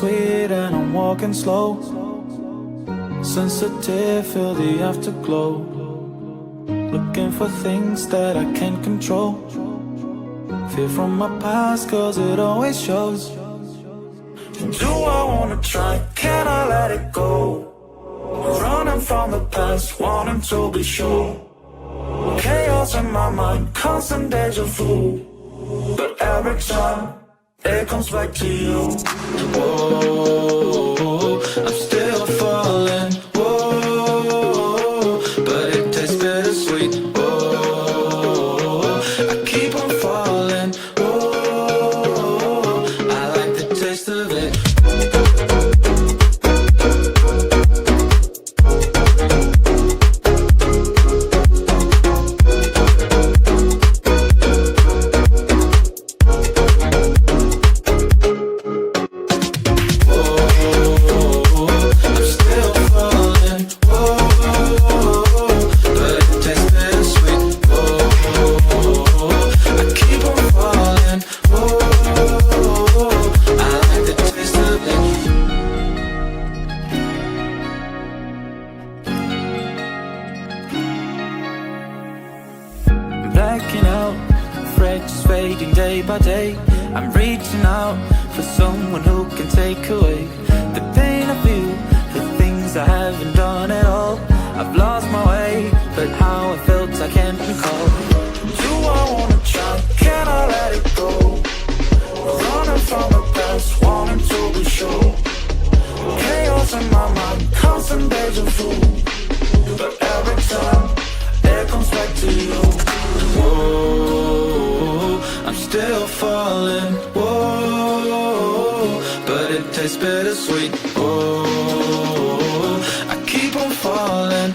bittersweet and I'm walking slow. Sensitive, feel the afterglow. Looking for things that I can't control. Fear from my past, cause it always shows. Do I wanna try? Can I let it go? Running from the past, wanting to be sure. Chaos in my mind, constant deja vu. But every time, it comes back to you. Whoa, I'm still falling. Whoa, but it tastes bittersweet. Whoa, I keep on falling. Whoa, I like the taste of it. Blacking out, afraid just fading day by day. I'm reaching out for someone who can take away the pain I feel, the things I haven't done at all. I've lost my way, but how I felt I can't recall. Do I wanna try? Can I let it go? Running from the past, wanting to be sure. Chaos in my mind, constant deja vu. But every time, it comes back to you. Whoa, I'm still falling. Whoa, but it tastes bittersweet. Whoa, I keep on falling.